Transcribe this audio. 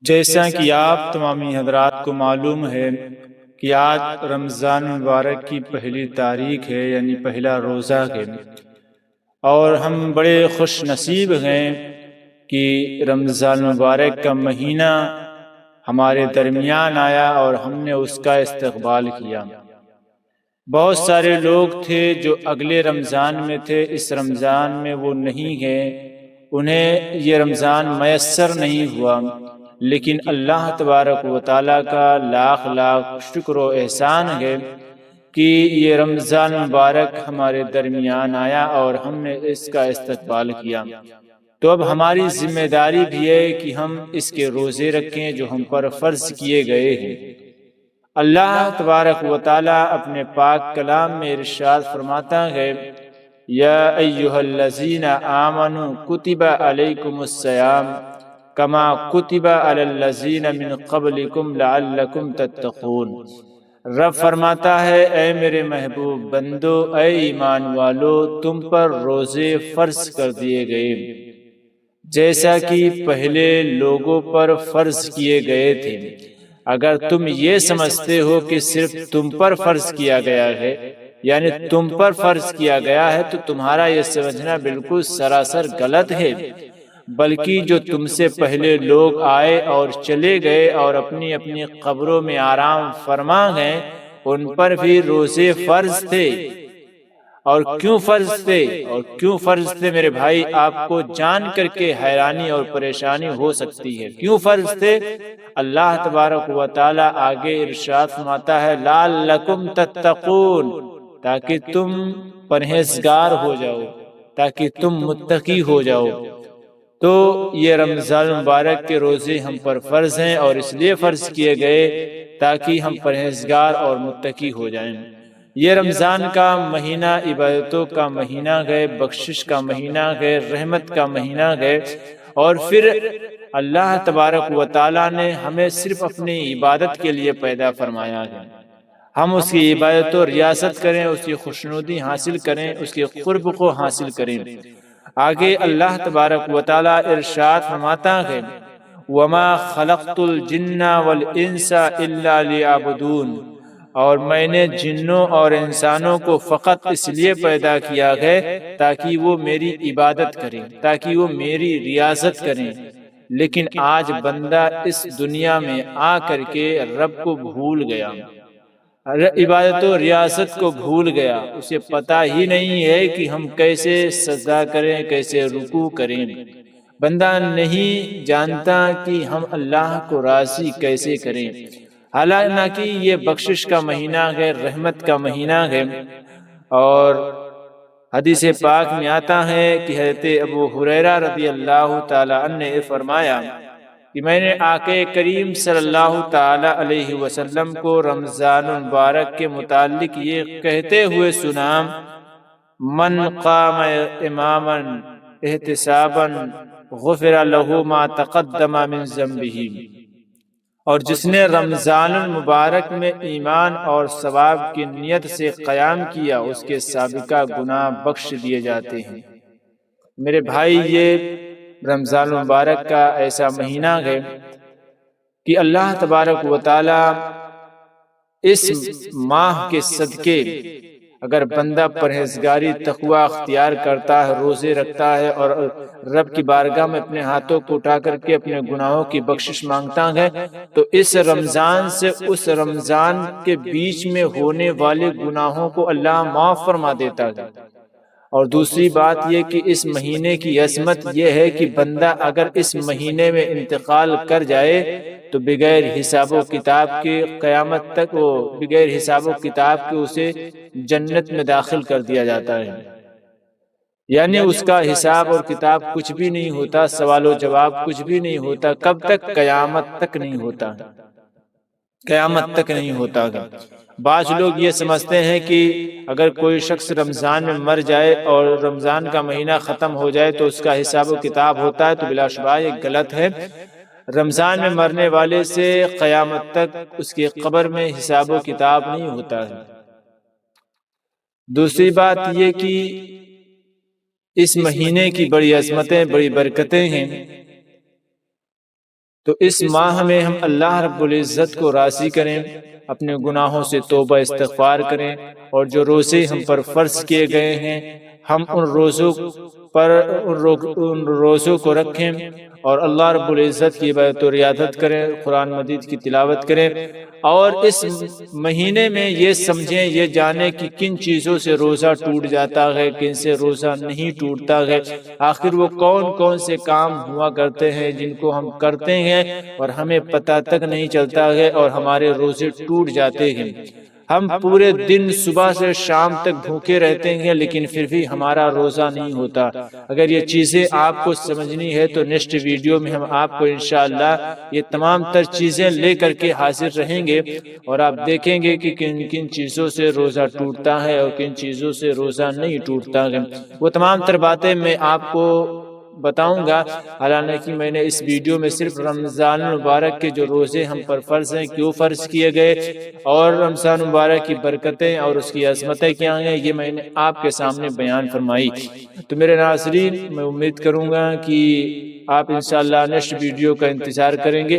جیسا کہ آپ تمامی حضرات کو معلوم ہے کہ آج رمضان مبارک کی پہلی تاریخ ہے، یعنی پہلا روزہ ہے، اور ہم بڑے خوش نصیب ہیں کہ رمضان مبارک کا مہینہ ہمارے درمیان آیا اور ہم نے اس کا استقبال کیا۔ بہت سارے لوگ تھے جو اگلے رمضان میں تھے، اس رمضان میں وہ نہیں گئے، انہیں یہ رمضان میسر نہیں ہوا، لیکن اللہ تبارک و تعالیٰ کا لاکھ لاکھ شکر و احسان ہے کہ یہ رمضان مبارک ہمارے درمیان آیا اور ہم نے اس کا استقبال کیا۔ تو اب ہماری ذمہ داری بھی ہے کہ ہم اس کے روزے رکھیں جو ہم پر فرض کیے گئے ہیں۔ اللہ تبارک و تعالیٰ اپنے پاک کلام میں ارشاد فرماتا ہے، یا ایہا الذین آمنوا کتب علیکم الصیام کما کتب علی الذین من قبلکم لعلکم تتقون۔ رب فرماتا ہے، اے میرے محبوب بندو، اے ایمان والو، تم پر روزے فرض کر دیے گئے جیسا کہ پہلے لوگوں پر فرض کیے گئے تھے۔ اگر تم یہ سمجھتے ہو کہ صرف تم پر فرض کیا گیا ہے، یعنی تم پر فرض کیا گیا ہے، تو تمہارا یہ سمجھنا بالکل سراسر غلط ہے، بلکہ جو تم سے پہلے لوگ آئے اور چلے گئے اور اپنی اپنی قبروں میں آرام فرما گئے، ان پر بھی روزے فرض تھے۔ اور کیوں فرض تھے؟ میرے بھائی، آپ کو جان کر کے حیرانی اور پریشانی ہو سکتی ہے۔ کیوں فرض تھے؟ اللہ تبارک و تعالیٰ آگے ارشاد فرماتا ہے، لعلکم تتقون، تاکہ تم پرہیزگار ہو جاؤ، تاکہ تم متقی ہو جاؤ۔ تو یہ رمضان مبارک کے روزے ہم پر فرض ہیں، اور اس لیے فرض کیے گئے تاکہ ہم پرہیزگار اور متقی ہو جائیں۔ یہ رمضان کا مہینہ عبادتوں کا مہینہ ہے، بخشش کا مہینہ ہے، رحمت کا مہینہ ہے، اور پھر اللہ تبارک و تعالیٰ نے ہمیں صرف اپنی عبادت کے لیے پیدا فرمایا ہے۔ ہم اس کی عبادت و ریاست کریں، اس کی خوشنودی حاصل کریں، اس کے قرب کو حاصل کریں۔ آگے اللہ تبارک و تعالیٰ ارشاد فرماتا ہے، وَمَا خَلَقْتُ الْجِنَّ وَالْإِنسَ إِلَّا لِيَعْبُدُونَ، اور میں نے جنوں اور انسانوں کو فقط اس لیے پیدا کیا ہے تاکہ وہ میری عبادت کریں، تاکہ وہ میری ریاست کریں۔ لیکن آج بندہ اس دنیا میں آ کر کے رب کو بھول گیا، عبادت و ریاست کو بھول گیا۔ اسے پتہ ہی نہیں ہے کہ ہم کیسے سجدہ کریں، کیسے رکوع کریں۔ بندہ نہیں جانتا کہ ہم اللہ کو راضی کیسے کریں، حالانکہ یہ بخشش کا مہینہ ہے، رحمت کا مہینہ ہے۔ اور حدیث پاک میں آتا ہے کہ حضرت ابو ہریرہ رضی اللہ تعالی عنہ نے فرمایا کہ میں نے آقا کریم صلی اللہ تعالی علیہ وسلم کو رمضان المبارک کے متعلق یہ کہتے ہوئے سنا، من قام اماما احتسابا غفر له ما تقدم من ذنبہ، اور جس نے رمضان المبارک میں ایمان اور ثواب کی نیت سے قیام کیا، اس کے سابقہ گناہ بخش دیے جاتے ہیں۔ میرے بھائی، یہ رمضان المبارک کا ایسا مہینہ ہے کہ اللہ تبارک و تعالی اس ماہ کے صدقے اگر بندہ پرہیزگاری تقوی اختیار کرتا ہے، روزے رکھتا ہے اور رب کی بارگاہ میں اپنے ہاتھوں کو اٹھا کر کے اپنے گناہوں کی بخشش مانگتا ہے، تو اس رمضان سے اس رمضان کے بیچ میں ہونے والے گناہوں کو اللہ معاف فرما دیتا ہے۔ اور دوسری بات یہ کہ اس مہینے کی عظمت یہ ہے کہ بندہ اگر اس مہینے میں انتقال کر جائے تو بغیر حساب و کتاب کے قیامت تک وہ بغیر حساب و کتاب کے اسے جنت میں داخل کر دیا جاتا ہے، یعنی اس کا حساب اور کتاب کچھ بھی نہیں ہوتا، سوال و جواب کچھ بھی نہیں ہوتا۔ کب تک؟ قیامت تک نہیں ہوتا، قیامت تک نہیں ہوتا گا۔ بعض لوگ یہ سمجھتے ہیں کہ اگر کوئی شخص رمضان میں مر جائے اور رمضان کا مہینہ ختم ہو جائے تو اس کا حساب و کتاب ہوتا ہے، تو بلا شبہ یہ غلط ہے۔ رمضان میں مرنے والے سے قیامت تک اس کی قبر میں حساب و کتاب نہیں ہوتا ہے۔ دوسری بات یہ کہ اس مہینے کی بڑی عظمتیں، بڑی برکتیں ہیں۔ تو اس ماہ میں ہم اللہ رب العزت کو راضی کریں، اپنے گناہوں سے توبہ استغفار کریں، اور جو روزے ہم پر فرض کیے گئے ہیں ہم ان روزوں کو رکھیں، اور اللہ رب العزت کی عبادت و ریاضت کریں، قرآن مجید کی تلاوت کریں، اور اس مہینے میں یہ سمجھیں، یہ جانیں کہ کن چیزوں سے روزہ ٹوٹ جاتا ہے، کن سے روزہ نہیں ٹوٹتا ہے، آخر وہ کون کون سے کام ہوا کرتے ہیں جن کو ہم کرتے ہیں اور ہمیں پتہ تک نہیں چلتا ہے اور ہمارے روزے ٹوٹ جاتے ہیں۔ ہم پورے دن صبح سے شام تک بھوکے رہتے ہیں لیکن پھر بھی ہمارا روزہ نہیں ہوتا۔ اگر یہ چیزیں آپ کو سمجھنی ہے تو نیکسٹ ویڈیو میں ہم آپ کو انشاءاللہ یہ تمام تر چیزیں لے کر کے حاضر رہیں گے، اور آپ دیکھیں گے کہ کن کن چیزوں سے روزہ ٹوٹتا ہے اور کن چیزوں سے روزہ نہیں ٹوٹتا ہے۔ وہ تمام تر باتیں میں آپ کو بتاؤں گا، حالانکہ میں نے اس ویڈیو میں صرف رمضان المبارک کے جو روزے ہم پر فرض ہیں کیوں فرض کیے گئے اور رمضان مبارک کی برکتیں اور اس کی عظمتیں کیا ہیں یہ میں نے آپ کے سامنے بیان فرمائی۔ تو میرے ناظرین، میں امید کروں گا کہ آپ انشاءاللہ نیکسٹ ویڈیو کا انتظار کریں گے۔